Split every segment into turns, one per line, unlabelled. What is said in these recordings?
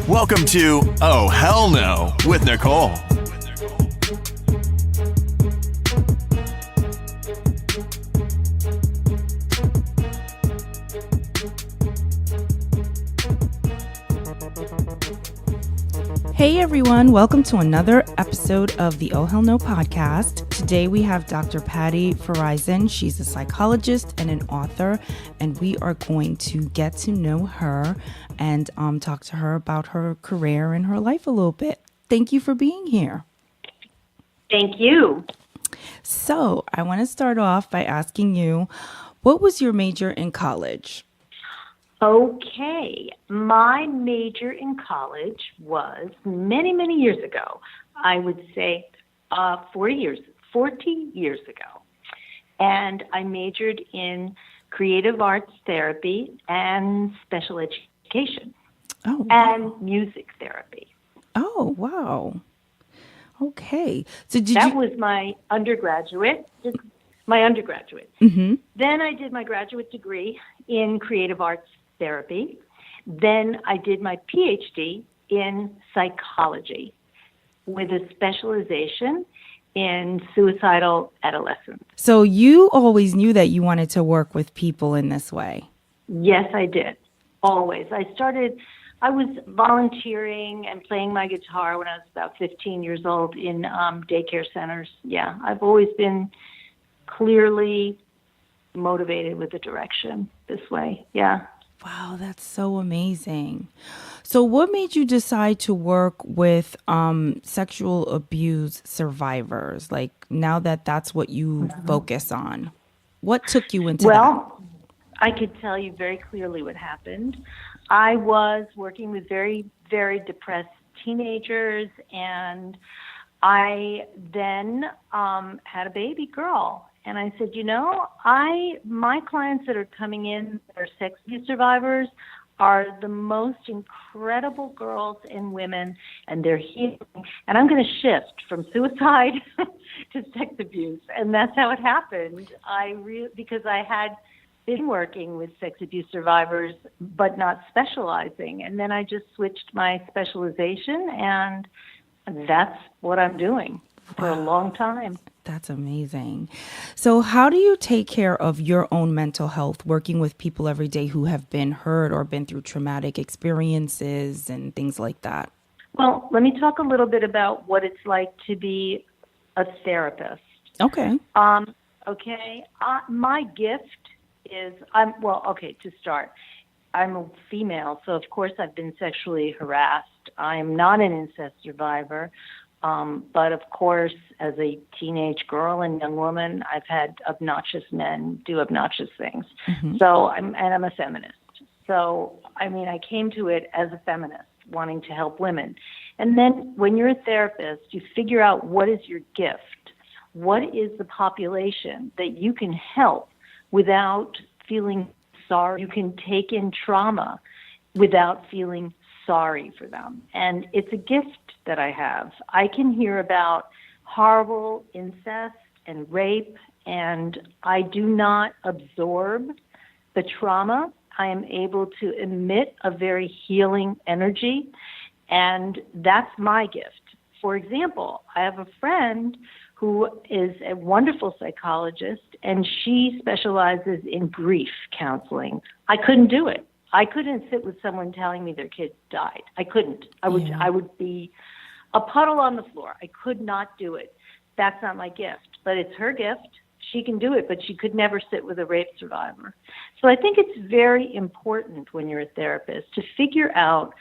Welcome to Oh Hell No with Nicole.
Hey everyone, welcome to another episode of the Oh Hell No podcast. Today we have Dr. Patti Feuereisen. She's a psychologist and an author, and we are going to get to know her and talk to her about her career and her life a little bit. Thank you for being here.
Thank you.
So I want to start off by asking you, what was your major in college?
Okay. My major in college was many years ago. I would say 40 years ago. And I majored in creative arts therapy and special education.
Oh,
and music therapy.
Oh, wow. Okay. So
that was my undergraduate.
Mm-hmm.
Then I did my graduate degree in creative arts therapy. Then I did my PhD in psychology with a specialization in suicidal adolescents.
So you always knew that you wanted to work with people in this way?
Yes, I did. Always. I was volunteering and playing my guitar when I was about 15 years old in daycare centers. Yeah, I've always been clearly motivated with the direction this way. Yeah.
Wow, that's so amazing. So what made you decide to work with sexual abuse survivors? Like now that's what you focus on. What took you into that?
Well, I could tell you very clearly what happened. I was working with very, very depressed teenagers, and I then had a baby girl. And I said, my clients that are coming in that are sex abuse survivors are the most incredible girls and women, and they're healing. And I'm going to shift from suicide to sex abuse. And that's how it happened. Because I had been working with sex abuse survivors, but not specializing. And then I just switched my specialization, and that's what I'm doing for a long time.
That's amazing. So how do you take care of your own mental health working with people every day who have been hurt or been through traumatic experiences and things like that?
Well, let me talk a little bit about what it's like to be a therapist.
Okay.
My gift is, to start, I'm a female, so of course I've been sexually harassed. I'm not an incest survivor. But of course, as a teenage girl and young woman, I've had obnoxious men do obnoxious things.
Mm-hmm.
So I'm a feminist. So, I came to it as a feminist, wanting to help women. And then when you're a therapist, you figure out what is your gift. What is the population that you can help without feeling sorry? You can take in trauma without feeling sorry for them. And it's a gift that I have. I can hear about horrible incest and rape, and I do not absorb the trauma. I am able to emit a very healing energy, and that's my gift. For example, I have a friend who is a wonderful psychologist, and she specializes in grief counseling. I couldn't do it. I couldn't sit with someone telling me their kid died. I couldn't. I would be a puddle on the floor. I could not do it. That's not my gift, but it's her gift. She can do it, but she could never sit with a rape survivor. So I think it's very important when you're a therapist to figure out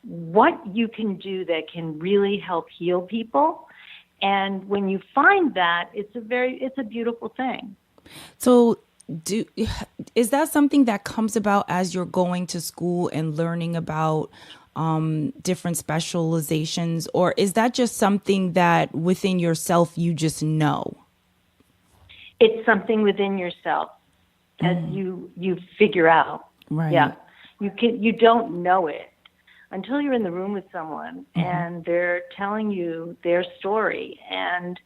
what you can do that can really help heal people. And when you find that, it's a beautiful thing.
So is that something that comes about as you're going to school and learning about different specializations, or is that just something that within yourself you just know?
It's something within yourself as you figure out.
Right.
Yeah. You don't know it until you're in the room with someone and they're telling you their story, and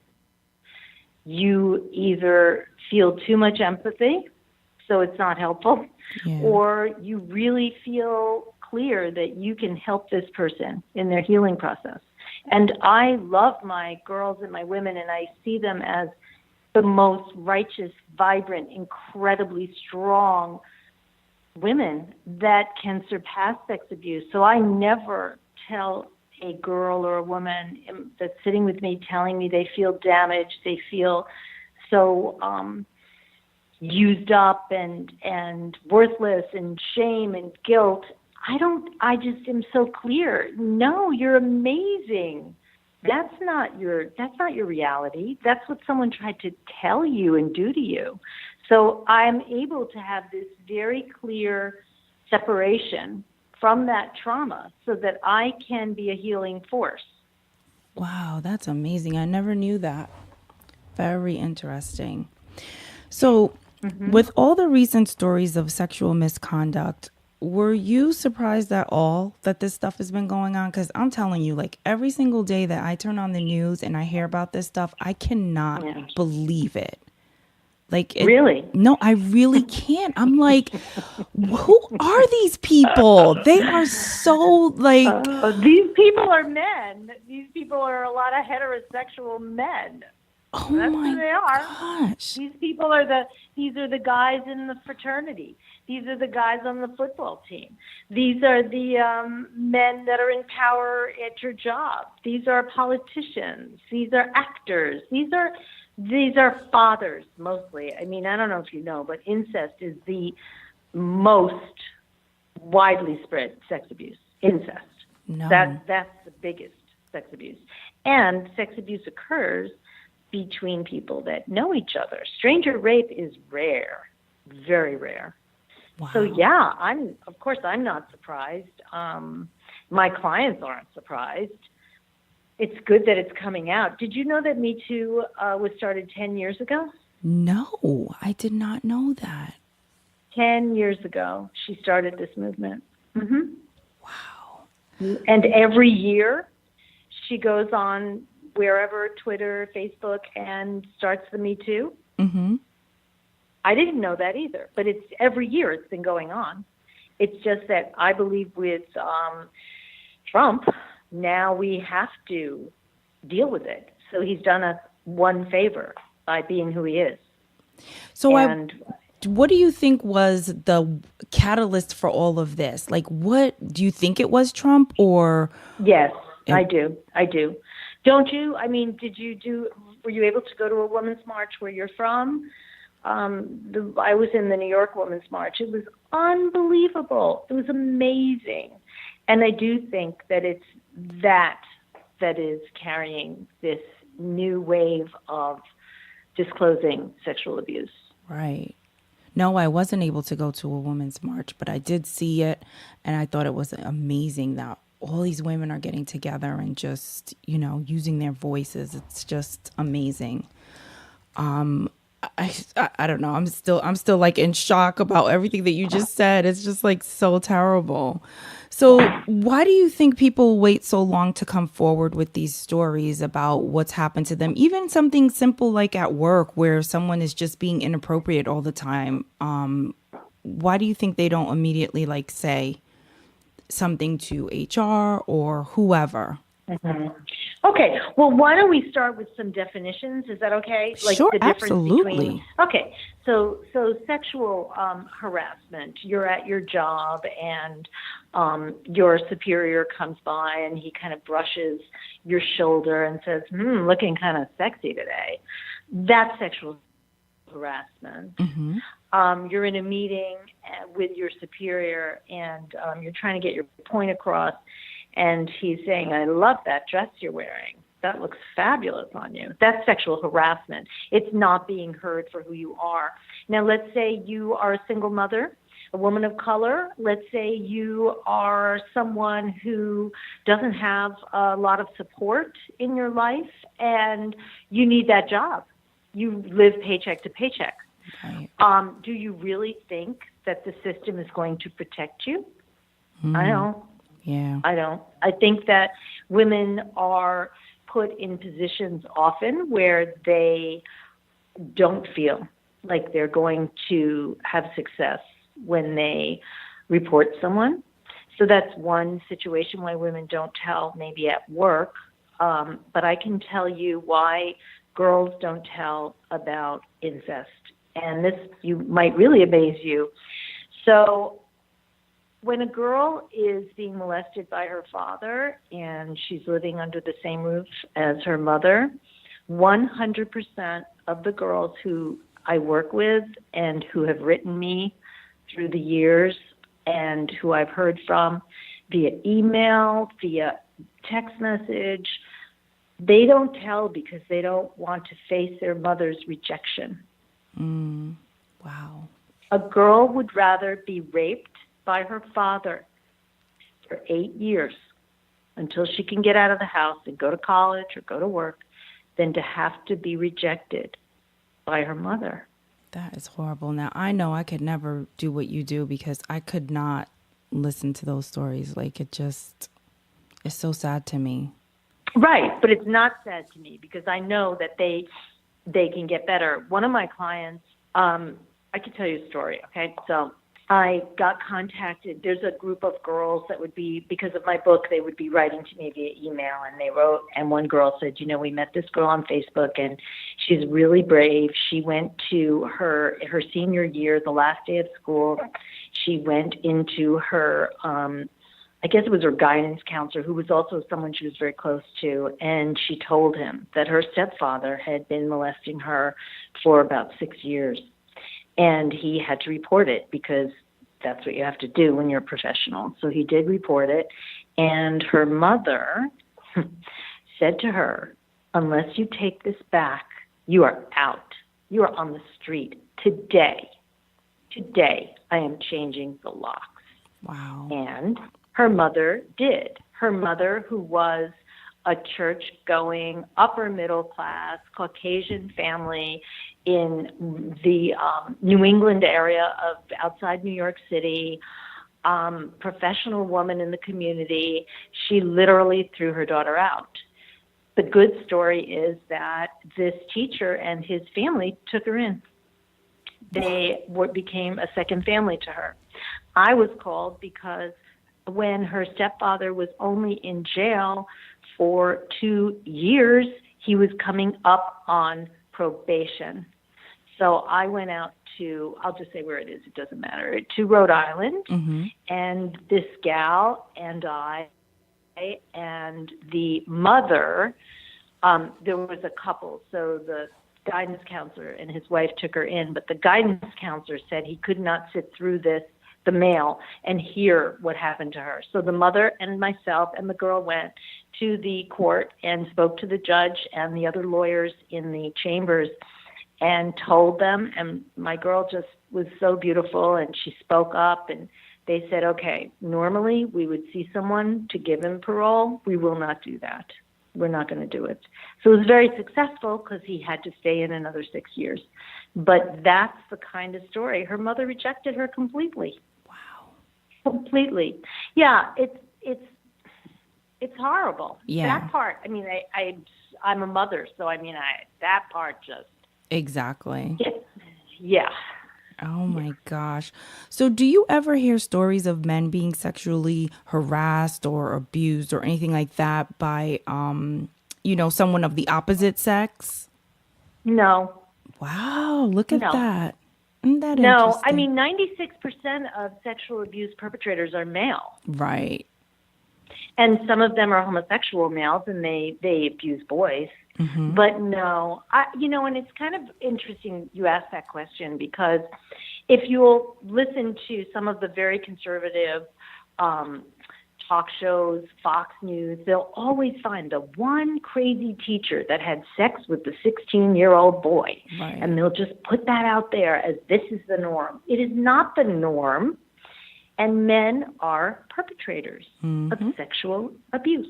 you either feel too much empathy, so it's not helpful, or you really feel clear that you can help this person in their healing process. And I love my girls and my women, and I see them as the most righteous, vibrant, incredibly strong women that can surpass sex abuse. So I never tell a girl or a woman that's sitting with me telling me they feel damaged, they feel so used up and worthless and shame and guilt. I just am so clear. No, you're amazing. That's not your reality. That's what someone tried to tell you and do to you. So I'm able to have this very clear separation from that trauma so that I can be a healing force.
Wow, that's amazing. I never knew that. Very interesting. So, with all the recent stories of sexual misconduct, were you surprised at all that this stuff has been going on? Because I'm telling you, like every single day that I turn on the news and I hear about this stuff, I cannot believe it.
Really?
No, I really can't. I'm like, who are these people? They are so like.
These people are men. These people are a lot of heterosexual men.
Oh
That's
my
who they are.
gosh.
These are the guys in the fraternity. These are the guys on the football team. These are the men that are in power at your job. These are politicians. These are actors. These are fathers mostly. I mean, I don't know if you know, but incest is the most widely spread sex abuse. Incest.
No.
That's the biggest sex abuse. And sex abuse occurs between people that know each other. Stranger rape is rare, very rare.
Wow.
So yeah, I'm not surprised. My clients aren't surprised. It's good that it's coming out. Did you know that Me Too was started 10 years ago?
No, I did not know that.
10 years ago, she started this movement. Mm-hmm.
Wow.
And every year, she goes on wherever, Twitter, Facebook, and starts the Me Too.
Mm-hmm.
I didn't know that either, but it's every year it's been going on. It's just that I believe with Trump, now we have to deal with it. So he's done us one favor by being who he is.
So what do you think was the catalyst for all of this? Like, what do you think it was, Trump, or?
Yes, I do. Don't you? I mean, were you able to go to a women's march where you're from? I was in the New York Women's March. It was unbelievable. It was amazing. And I do think that it's that is carrying this new wave of disclosing sexual abuse.
Right. No, I wasn't able to go to a women's march, but I did see it, and I thought it was amazing that all these women are getting together and just, using their voices. It's just amazing. I don't know. I'm still like in shock about everything that you just said. It's just like so terrible. So why do you think people wait so long to come forward with these stories about what's happened to them? Even something simple like at work where someone is just being inappropriate all the time. Why do you think they don't immediately say something to HR or whoever?
Mm-hmm. Okay, well, why don't we start with some definitions? Is that okay?
Sure,
the difference
absolutely.
Okay, so sexual harassment, you're at your job and your superior comes by and he kind of brushes your shoulder and says, looking kind of sexy today. That's sexual harassment.
Mm-hmm.
You're in a meeting with your superior and you're trying to get your point across. And he's saying, I love that dress you're wearing. That looks fabulous on you. That's sexual harassment. It's not being heard for who you are. Now, let's say you are a single mother, a woman of color. Let's say you are someone who doesn't have a lot of support in your life and you need that job. You live paycheck to paycheck.
Right.
Do you really think that the system is going to protect you?
Mm-hmm.
I don't.
Yeah.
I don't. I think that women are put in positions often where they don't feel like they're going to have success when they report someone. So that's one situation why women don't tell, maybe at work. But I can tell you why girls don't tell about incest. And this might really amaze you. So when a girl is being molested by her father and she's living under the same roof as her mother, 100% of the girls who I work with and who have written me through the years and who I've heard from via email, via text message, they don't tell because they don't want to face their mother's rejection.
Wow.
A girl would rather be raped by her father for 8 years until she can get out of the house and go to college or go to work than to have to be rejected by her mother.
That is horrible. Now, I know I could never do what you do because I could not listen to those stories. Like, it's so sad to me.
Right, but it's not sad to me because I know that they can get better. One of my clients, I can tell you a story, okay? So I got contacted. There's a group of girls that would be, because of my book, they would be writing to me via email, and they wrote, and one girl said, we met this girl on Facebook, and she's really brave. She went to her senior year, the last day of school. She went into her, I guess it was her guidance counselor, who was also someone she was very close to, and she told him that her stepfather had been molesting her for about 6 years. And he had to report it because that's what you have to do when you're a professional. So he did report it. And her mother said to her, unless you take this back, you are out. You are on the street. Today, I am changing the locks.
Wow.
And her mother did. Her mother, who was a church-going, upper-middle-class, Caucasian family in the New England area of outside New York City, professional woman in the community, she literally threw her daughter out. The good story is that this teacher and his family took her in. They became a second family to her. I was called because when her stepfather was only in jail for 2 years, he was coming up on probation. So I went out to, I'll just say where it is, it doesn't matter, to Rhode Island. Mm-hmm. And this gal and I and the mother, there was a couple. So the guidance counselor and his wife took her in, but the guidance counselor said he could not sit through the mail and hear what happened to her. So the mother and myself and the girl went to the court and spoke to the judge and the other lawyers in the chambers and told them, and my girl just was so beautiful, and she spoke up, and they said, okay, normally we would see someone to give him parole. We will not do that. We're not going to do it. So it was very successful because he had to stay in another 6 years. But that's the kind of story. Her mother rejected her completely.
Wow.
Completely. Yeah, it's horrible.
Yeah.
That part, I mean, I'm a mother, so I mean, that part just.
Exactly.
Yeah.
Oh my gosh. So do you ever hear stories of men being sexually harassed or abused or anything like that by, someone of the opposite sex?
No.
Wow. Look at that. Isn't that
no,
interesting?
I mean, 96% of sexual abuse perpetrators are male.
Right.
And some of them are homosexual males and they abuse boys. Mm-hmm. But no, and it's kind of interesting you asked that question because if you'll listen to some of the very conservative talk shows, Fox News, they'll always find the one crazy teacher that had sex with the 16-year-old boy. Right. And they'll just put that out there as this is the norm. It is not the norm. And men are perpetrators of sexual abuse.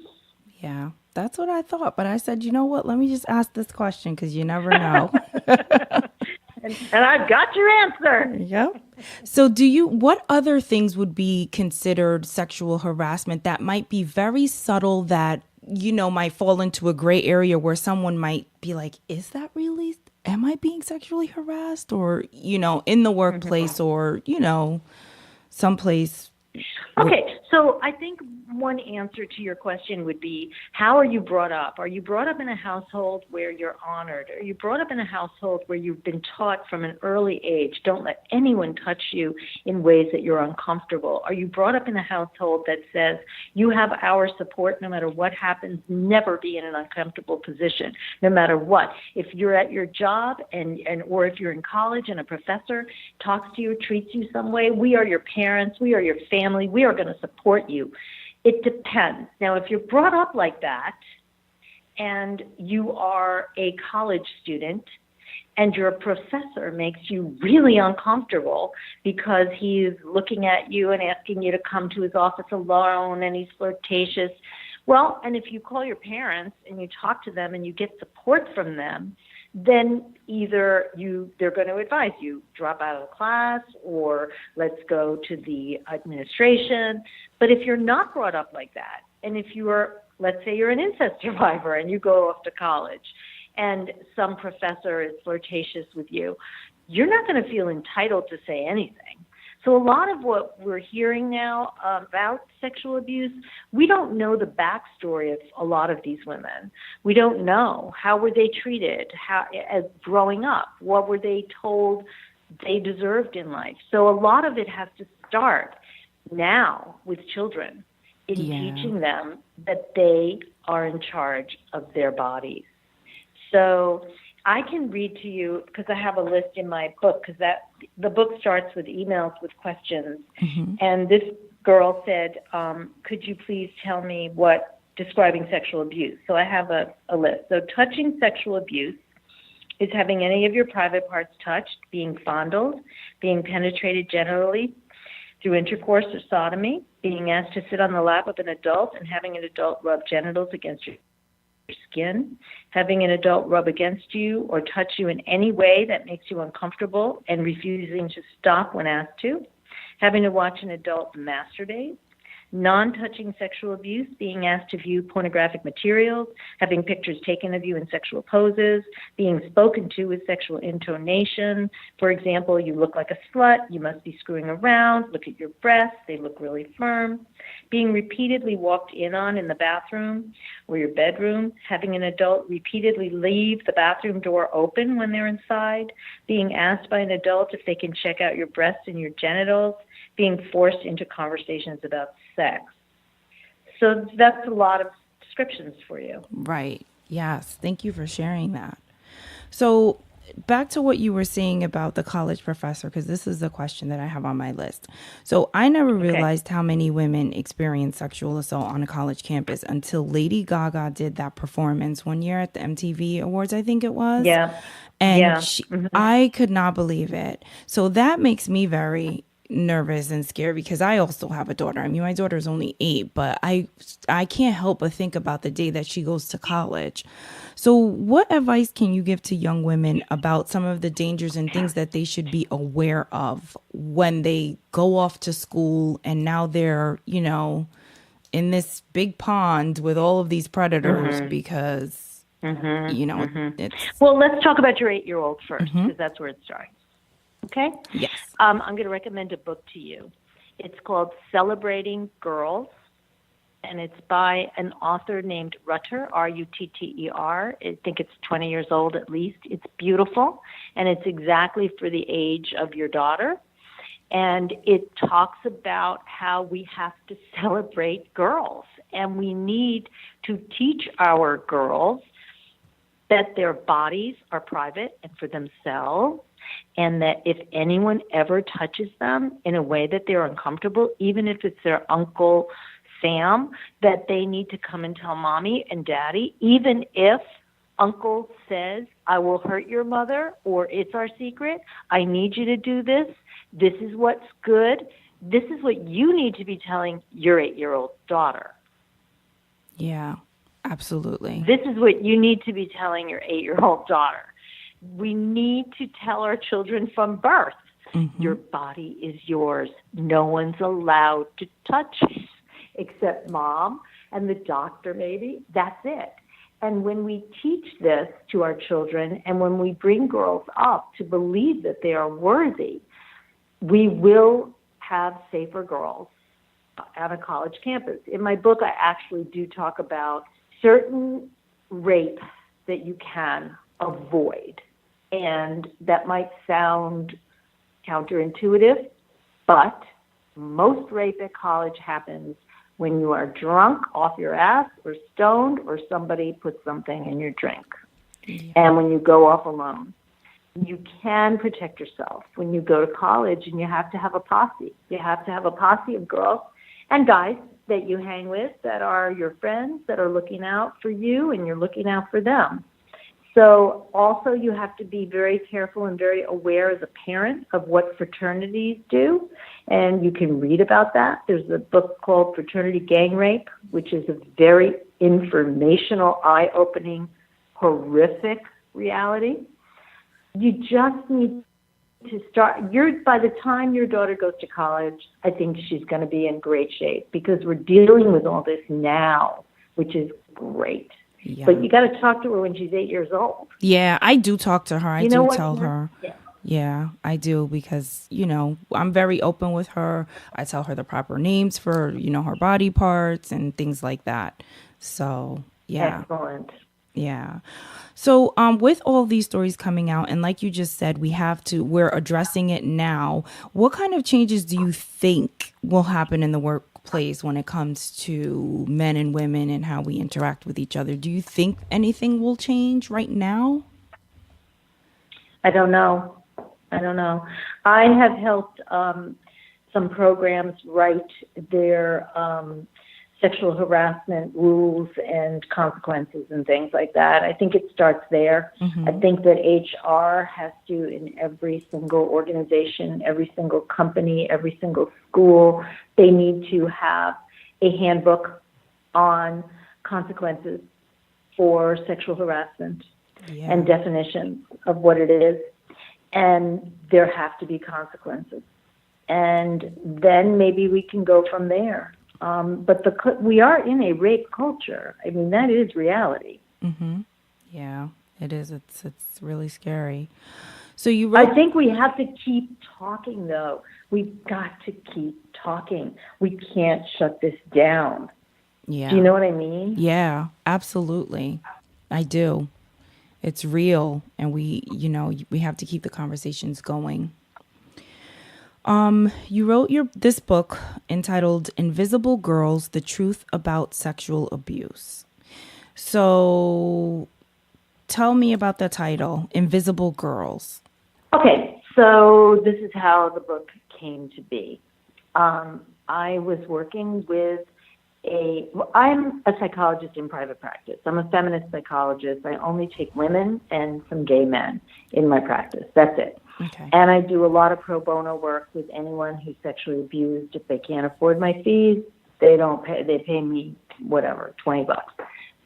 Yeah, that's what I thought. But I said, you know what? Let me just ask this question because you never know.
and I've got your answer.
Yep. So what other things would be considered sexual harassment that might be very subtle that, might fall into a gray area where someone might be like, is that really, am I being sexually harassed? Or, in the workplace or, someplace
Okay, so I think one answer to your question would be, how are you brought up? Are you brought up in a household where you're honored? Are you brought up in a household where you've been taught from an early age, don't let anyone touch you in ways that you're uncomfortable? Are you brought up in a household that says, you have our support no matter what happens, never be in an uncomfortable position, no matter what? If you're at your job or if you're in college and a professor talks to you, treats you some way, we are your parents, we are your family, we are going to support you. It depends. Now, if you're brought up like that and you are a college student and your professor makes you really uncomfortable because he's looking at you and asking you to come to his office alone and he's flirtatious, well, and if you call your parents and you talk to them and you get support from them, then either they're going to advise you drop out of the class or let's go to the administration. But if you're not brought up like that, and if you are, let's say you're an incest survivor and you go off to college and some professor is flirtatious with you, you're not going to feel entitled to say anything. So a lot of what we're hearing now about sexual abuse, we don't know the backstory of a lot of these women. We don't know how were they treated, as growing up, what were they told they deserved in life. So a lot of it has to start now with children in teaching them that they are in charge of their bodies. So I can read to you, because I have a list in my book, because the book starts with emails with questions. Mm-hmm. And this girl said, could you please tell me describing sexual abuse? So I have a list. So touching sexual abuse is having any of your private parts touched, being fondled, being penetrated genitally through intercourse or sodomy, being asked to sit on the lap of an adult and having an adult rub genitals against your skin, having an adult rub against you or touch you in any way that makes you uncomfortable and refusing to stop when asked to, having to watch an adult masturbate, non-touching sexual abuse, being asked to view pornographic materials, having pictures taken of you in sexual poses, being spoken to with sexual intonation. For example, you look like a slut, you must be screwing around, look at your breasts, they look really firm. Being repeatedly walked in on in the bathroom or your bedroom, having an adult repeatedly leave the bathroom door open when they're inside, being asked by an adult if they can check out your breasts and your genitals, being forced into conversations about sex. So that's a lot of descriptions for you.
Right. Yes. Thank you for sharing that. So back to what you were saying about the college professor, because this is the question that I have on my list. So I never realized how many women experience sexual assault on a college campus until Lady Gaga did that performance one year at the MTV Awards, I think it was.
Yeah.
And I could not believe it. So that makes me very nervous and scared because I also have a daughter. I mean, my daughter's only 8, but I can't help but think about the day that she goes to college. So what advice can you give to young women about some of the dangers and things that they should be aware of when they go off to school and now they're, in this big pond with all of these predators because, it's...
Well, let's talk about your 8-year-old first, because that's where it starts. Okay?
Yes.
I'm going to recommend a book to you. It's called Celebrating Girls, and it's by an author named Rutter, R-U-T-T-E-R. I think it's 20 years old at least. It's beautiful, and it's exactly for the age of your daughter. And it talks about how we have to celebrate girls, and we need to teach our girls that their bodies are private and for themselves, and that if anyone ever touches them in a way that they're uncomfortable, even if it's their Uncle Sam, that they need to come and tell mommy and daddy, even if Uncle says, I will hurt your mother, or it's our secret, I need you to do this, this is what's good, this is what you need to be telling your 8-year-old daughter.
Yeah, absolutely.
This is what you need to be telling your 8-year-old daughter. We need to tell our children from birth, your body is yours. No one's allowed to touch it except mom and the doctor maybe. That's it. And when we teach this to our children and when we bring girls up to believe that they are worthy, we will have safer girls on a college campus. In my book, I actually do talk about certain rape that you can avoid. And that might sound counterintuitive, but most rape at college happens when you are drunk off your ass or stoned or somebody puts something in your drink. Yeah. And when you go off alone. You can protect yourself when you go to college, and you have to have a posse. You have to have a posse of girls and guys that you hang with that are your friends, that are looking out for you, and you're looking out for them. So also you have to be very careful and very aware as a parent of what fraternities do, and you can read about that. There's a book called Fraternity Gang Rape, which is a very informational, eye-opening, horrific reality. You just need to start. By the time your daughter goes to college, I think she's going to be in great shape because we're dealing with all this now, which is great. Yeah. But you got to talk to her when she's 8 years old.
Yeah, I do talk to her. I do tell her. Yeah, I do because, I'm very open with her. I tell her the proper names for, her body parts and things like that. So, yeah.
Excellent.
Yeah. So with all these stories coming out, and like you just said, we're addressing it now. What kind of changes do you think will happen in the workplace when it comes to men and women and how we interact with each other? Do you think anything will change right now?
I don't know. I have helped some programs write their sexual harassment rules and consequences and things like that. I think it starts there. Mm-hmm. I think that HR has to, in every single organization, every single company, every single school, they need to have a handbook on consequences for sexual harassment and definitions of what it is. And there have to be consequences. And then maybe we can go from there. But we are in a rape culture. I mean, that is reality.
Mm-hmm. Yeah, it is. It's really scary. So you wrote...
I think we have to keep talking, though. We've got to keep talking. We can't shut this down.
Yeah.
Do you know what I mean?
Yeah, absolutely. I do. It's real, and we have to keep the conversations going. You wrote this book entitled Invisible Girls, The Truth About Sexual Abuse. So tell me about the title, Invisible Girls.
Okay, so this is how the book came to be. I was working with I'm a psychologist in private practice. I'm a feminist psychologist. I only take women and some gay men in my practice. That's it.
Okay.
And I do a lot of pro bono work with anyone who's sexually abused. If they can't afford my fees, they pay me whatever, $20.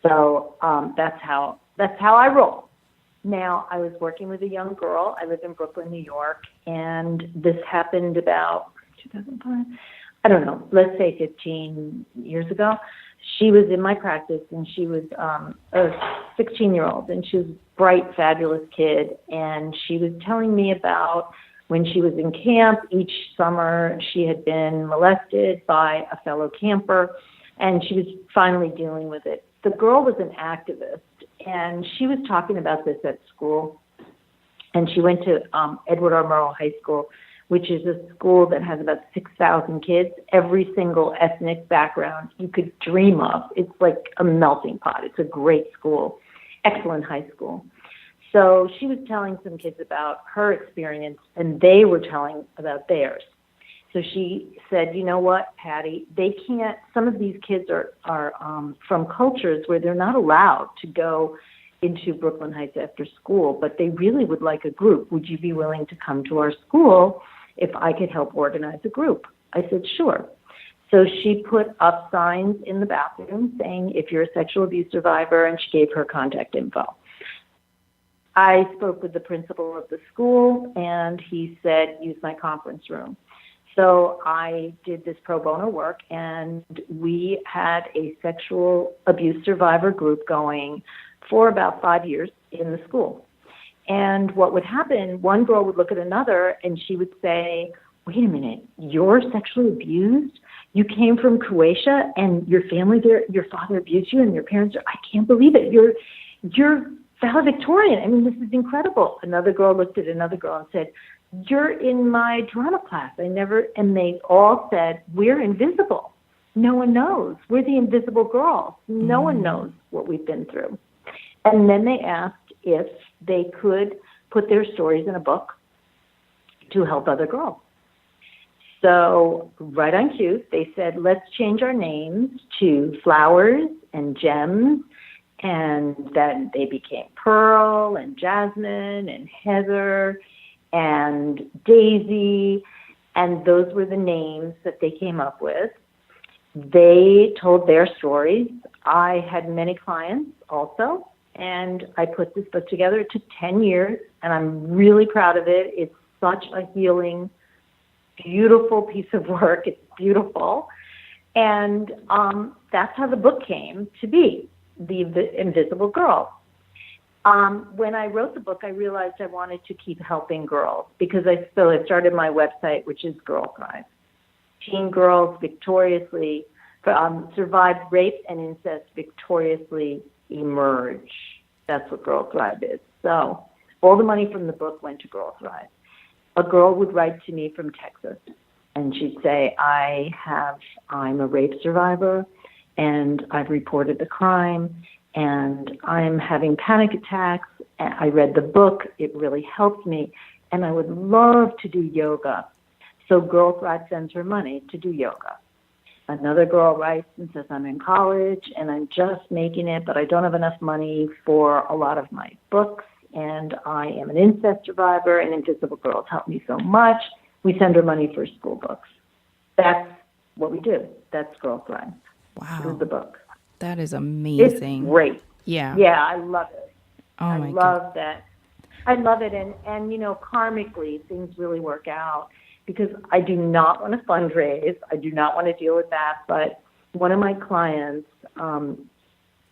So that's how I roll. Now, I was working with a young girl. I live in Brooklyn, New York, and this happened about 2005. I don't know, let's say 15 years ago. She was in my practice, and she was a 16-year-old, and she was a bright, fabulous kid. And she was telling me about when she was in camp each summer, she had been molested by a fellow camper, and she was finally dealing with it. The girl was an activist, and she was talking about this at school. And she went to Edward R. Murrow High School, which is a school that has about 6,000 kids, every single ethnic background you could dream of. It's like a melting pot. It's a great school, excellent high school. So she was telling some kids about her experience, and they were telling about theirs. So she said, you know what, Patti, some of these kids are from cultures where they're not allowed to go into Brooklyn Heights after school, but they really would like a group. Would you be willing to come to our school if I could help organize a group? I said, sure. So she put up signs in the bathroom saying, if you're a sexual abuse survivor, and she gave her contact info. I spoke with the principal of the school, and he said, use my conference room. So I did this pro bono work, and we had a sexual abuse survivor group going for about 5 years in the school. And what would happen, one girl would look at another and she would say, wait a minute, you're sexually abused? You came from Croatia and your family there, your father abused you and your parents are, I can't believe it. You're valedictorian. I mean, this is incredible. Another girl looked at another girl and said, you're in my drama class. And they all said, we're invisible. No one knows. We're the invisible girls. No one knows what we've been through. And then they asked if they could put their stories in a book to help other girls. So right on cue, they said, let's change our names to Flowers and Gems. And then they became Pearl and Jasmine and Heather and Daisy. And those were the names that they came up with. They told their stories. I had many clients also. And I put this book together. It took 10 years, and I'm really proud of it. It's such a healing, beautiful piece of work. It's beautiful. And that's how the book came to be, The Invisible Girl. When I wrote the book, I realized I wanted to keep helping girls because I started my website, which is Girl Thrive. Teen girls victoriously survive rape and incest, victoriously emerge. That's what Girl Thrive is. So all the money from the book went to Girl Thrive. A girl would write to me from Texas, and she'd say, I'm a rape survivor, and I've reported the crime, and I'm having panic attacks. And I read the book. It really helped me, and I would love to do yoga. So Girl Thrive sends her money to do yoga. Another girl writes and says, I'm in college and I'm just making it, but I don't have enough money for a lot of my books, and I am an incest survivor, and Invisible Girls helped me so much. We send her money for school books. That's what we do. That's Girl Thrive.
Wow.
This is the book.
That is amazing.
It's great.
Yeah.
Yeah, I love it.
Oh my
I love that. I love it. And, karmically, things really work out. Because I do not want to fundraise. I do not want to deal with that. But one of my clients I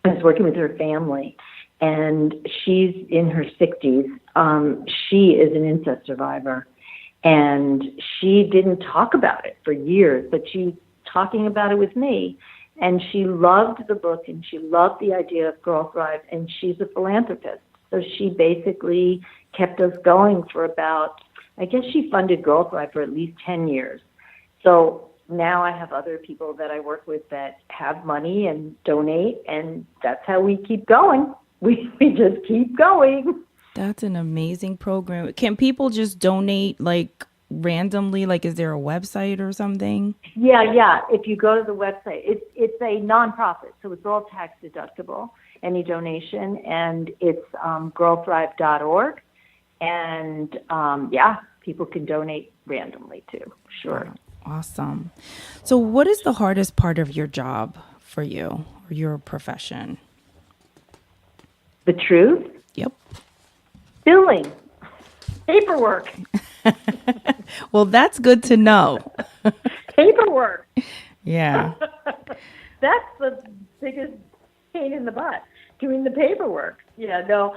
was working with her family, and she's in her 60s. She is an incest survivor, and she didn't talk about it for years, but she's talking about it with me. And she loved the book, and she loved the idea of Girl Thrive, and she's a philanthropist. So she basically kept us going for about, I guess she funded Girl Thrive for at least 10 years. So now I have other people that I work with that have money and donate, and that's how we keep going. We just keep going.
That's an amazing program. Can people just donate like randomly? Like, is there a website or something?
Yeah. If you go to the website, it's a nonprofit, so it's all tax deductible, any donation, and it's girlthrive.org. And people can donate randomly too. Sure.
Awesome. So what is the hardest part of your job for you or your profession?
The truth?
Yep.
Billing. Paperwork.
Well, that's good to know.
Paperwork.
Yeah.
That's the biggest pain in the butt, doing the paperwork. Yeah, no,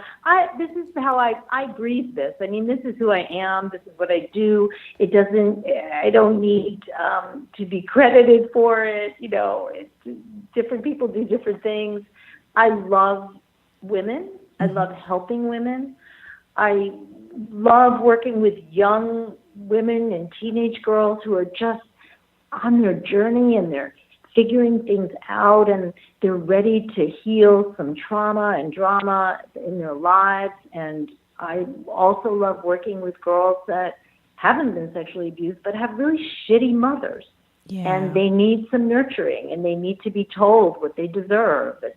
this is how I breathe this. I mean, this is who I am. This is what I do. I don't need to be credited for it. Different people do different things. I love women. I love helping women. I love working with young women and teenage girls who are just on their journey, and they're figuring things out, and they're ready to heal some trauma and drama in their lives. And I also love working with girls that haven't been sexually abused but have really shitty mothers. Yeah. And they need some nurturing, and they need to be told what they deserve. And,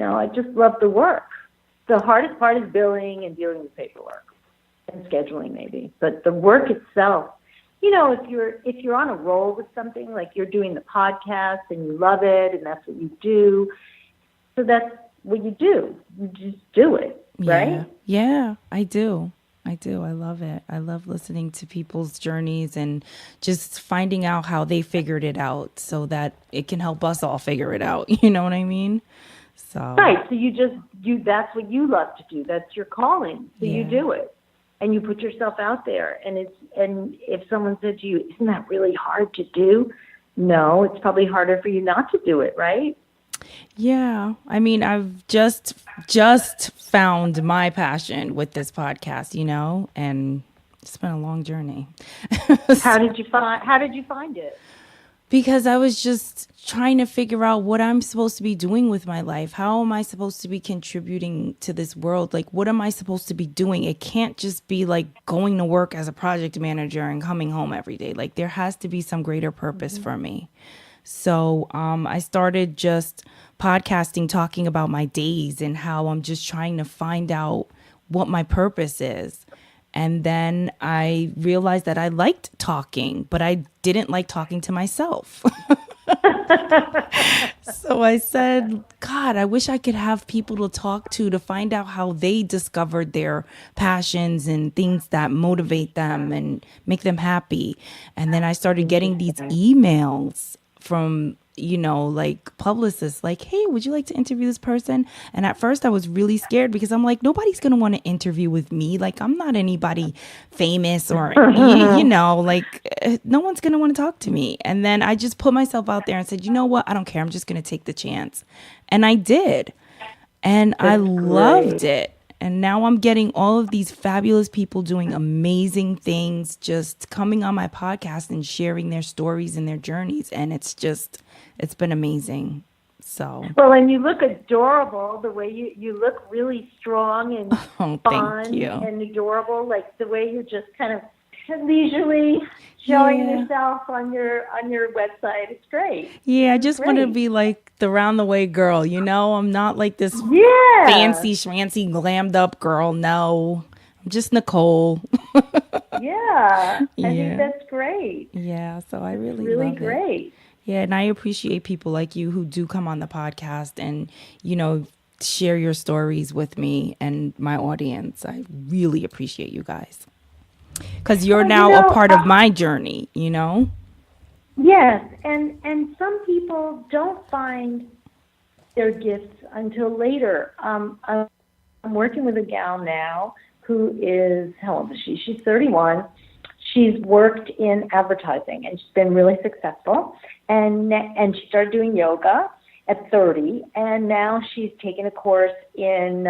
I just love the work. The hardest part is billing and dealing with paperwork and scheduling maybe. But the work itself, if you're on a roll with something, like you're doing the podcast and you love it and that's what you do, so that's what you do. You just do it, right?
Yeah, I do. I love it. I love listening to people's journeys and just finding out how they figured it out so that it can help us all figure it out. You know what I mean? So
right. So that's what you love to do. That's your calling. So you do it. And you put yourself out there, and if someone said to you, "Isn't that really hard to do?" No, it's probably harder for you not to do it, right?
Yeah. I mean, I've just found my passion with this podcast, and it's been a long journey.
How did you find it?
Because I was just trying to figure out what I'm supposed to be doing with my life. How am I supposed to be contributing to this world? Like, what am I supposed to be doing? It can't just be like going to work as a project manager and coming home every day. Like, there has to be some greater purpose for me. So I started just podcasting, talking about my days and how I'm just trying to find out what my purpose is. And then I realized that I liked talking, but I didn't like talking to myself. So I said, God, I wish I could have people to talk to find out how they discovered their passions and things that motivate them and make them happy. And then I started getting these emails from, like publicists, like, hey, would you like to interview this person? And at first I was really scared because I'm like, nobody's going to want to interview with me. Like, I'm not anybody famous or, no one's going to want to talk to me. And then I just put myself out there and said, you know what? I don't care. I'm just going to take the chance. And I did. And I loved it. And now I'm getting all of these fabulous people doing amazing things, just coming on my podcast and sharing their stories and their journeys. And it's been amazing. So.
Well, and you look adorable, the way you look really strong and
fun
and adorable, like the way you're just kind of leisurely showing yourself on your website. It's great.
Yeah, I just want to be like the round the way girl, I'm not like this fancy schmancy glammed up girl. No, I'm just Nicole.
I think that's great.
Yeah, so I really
really
love
great.
It. Yeah, and I appreciate people like you who do come on the podcast and, share your stories with me and my audience. I really appreciate you guys. Because you're now a part of my journey,
Yes, and some people don't find their gifts until later. I'm working with a gal now who is, how old is she? She's 31. She's worked in advertising and she's been really successful. And she started doing yoga at 30, and now she's taken a course in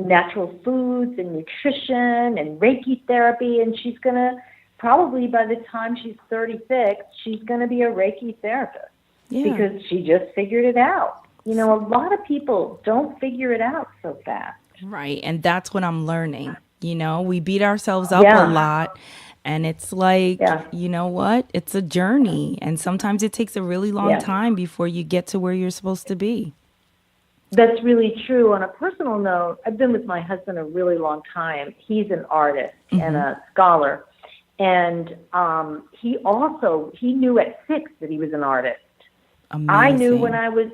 natural foods and nutrition and Reiki therapy, and she's going to probably, by the time she's 36, she's going to be a Reiki therapist because she just figured it out. A lot of people don't figure it out so fast.
Right, and that's what I'm learning. We beat ourselves up a lot, and it's like, you know what? It's a journey, and sometimes it takes a really long time before you get to where you're supposed to be.
That's really true. On a personal note, I've been with my husband a really long time. He's an artist and a scholar. And he knew at 6 that he was an artist.
Amazing.
I knew when I was,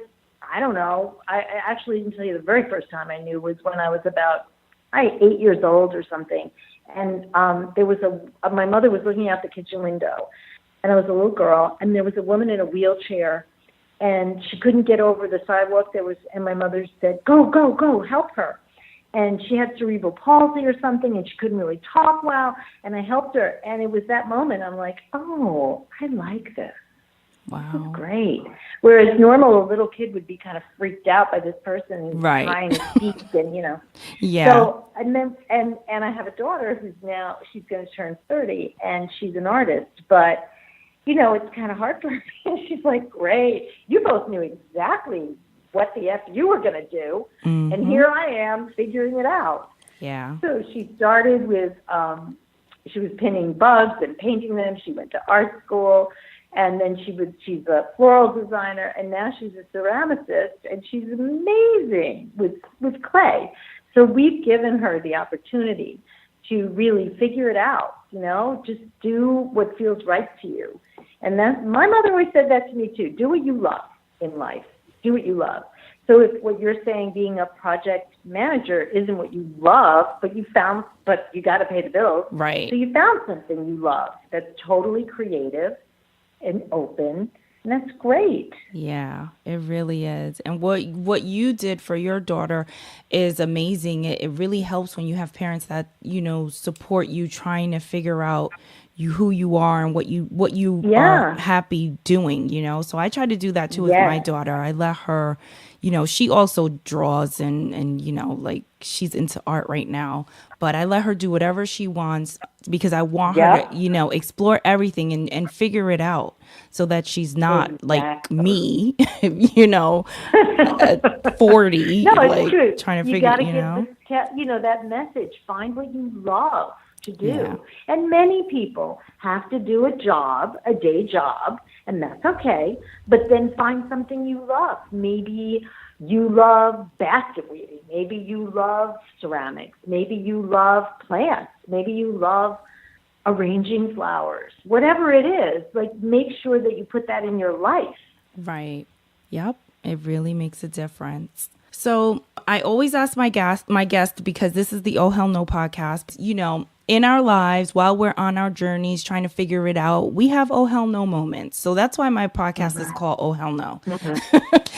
I don't know, I actually didn't tell you the very first time I knew was when I was about 8 years old or something. And there was my mother was looking out the kitchen window, and I was a little girl, and there was a woman in a wheelchair, and she couldn't get over the sidewalk. And my mother said, go, help her. And she had cerebral palsy or something, and she couldn't really talk well. And I helped her. And it was that moment I'm like, oh, I like this.
Wow.
This is great. Whereas normal, a little kid would be kind of freaked out by this person who's trying to speak and,
Yeah.
So, and then, and I have a daughter who's now, she's going to turn 30, and she's an artist. But, it's kind of hard for her. She's like, great. You both knew exactly what the F you were going to do.
Mm-hmm.
And here I am figuring it out.
Yeah.
So she started with, she was pinning bugs and painting them. She went to art school, and then she's a floral designer, and now she's a ceramicist, and she's amazing with clay. So we've given her the opportunity to really figure it out, just do what feels right to you. And my mother always said that to me too. Do what you love in life. Do what you love. So if what you're saying, being a project manager, isn't what you love, but you got to pay the bills.
Right.
So you found something you love that's totally creative and open, and that's great.
Yeah, it really is. And what you did for your daughter is amazing. It really helps when you have parents that, support you trying to figure out who you are and what you
Yeah.
are happy doing, So I try to do that too with
Yes.
my daughter. I let her, she also draws and like she's into art right now, but I let her do whatever she wants because I want her
Yep.
to, explore everything and figure it out so that she's not like
Exactly.
me, at 40,
No, it's
like
true.
trying to
You
figure,
got to give that message. Find what you love to do.
Yeah.
And many people have to do a day job, and that's okay. But then find something you love. Maybe you love basket weaving. Maybe you love ceramics. Maybe you love plants. Maybe you love arranging flowers. Whatever it is, like make sure that you put that in your life.
Right. Yep. It really makes a difference. So I always ask my guest, because this is the Oh Hell No podcast, in our lives, while we're on our journeys trying to figure it out, we have oh hell no moments. So that's why my podcast is called Oh Hell No.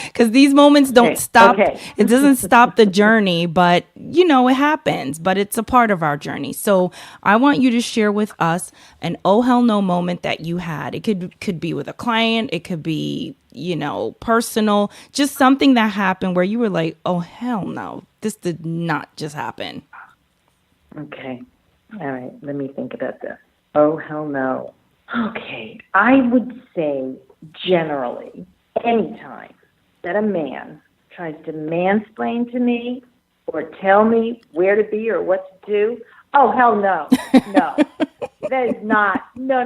Because these moments don't stop.
Okay.
It doesn't stop the journey, but it happens, but it's a part of our journey. So I want you to share with us an oh hell no moment that you had. It could be with a client. It could be, personal, just something that happened where you were like, oh hell no, this did not just happen.
Okay. All right. Let me think about this. Oh, hell no. Okay. I would say generally, anytime that a man tries to mansplain to me or tell me where to be or what to do, oh, hell no. No. That is not. No.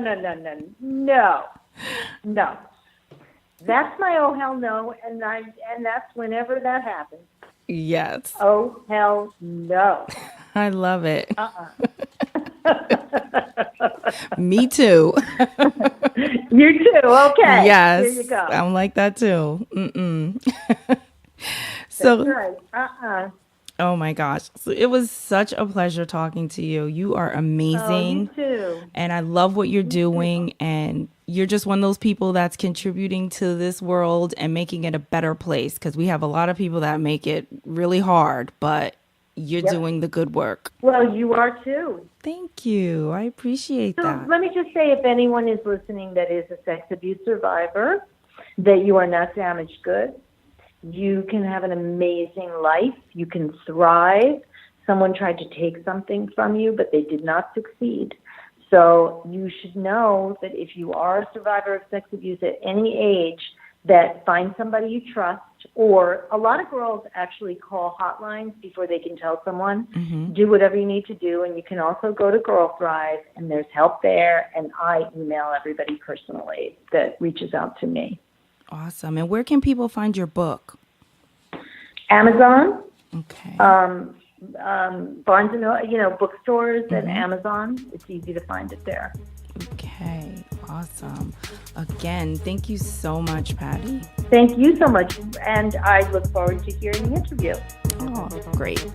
That's my oh, hell no. And that's whenever that happens.
Yes.
Oh, hell no.
I love it. Me too.
You too. Okay.
Yes.
Here you go.
I'm like that too. So,
That's right.
oh my gosh. So it was such a pleasure talking to you. You are amazing.
Oh, you too.
And I love what you're doing. And you're just one of those people that's contributing to this world and making it a better place. Because we have a lot of people that make it really hard, but you're doing the good work.
Well, you are too.
Thank you. I appreciate
So
that.
let me just say, if anyone is listening that is a sex abuse survivor, that you are not damaged goods. You can have an amazing life. You can thrive. Someone tried to take something from you, but they did not succeed. So you should know that if you are a survivor of sex abuse at any age, that find somebody you trust, or a lot of girls actually call hotlines before they can tell someone. Do whatever you need to do, and you can also go to Girl Thrive, and there's help there, and I email everybody personally that reaches out to me.
Awesome. And where can people find your book?
Amazon.
Okay.
Barnes and Noble, bookstores and Amazon. It's easy to find it there.
Okay, awesome. Again, thank you so much, Patti.
Thank you so much, and I look forward to hearing the interview.
Oh, great.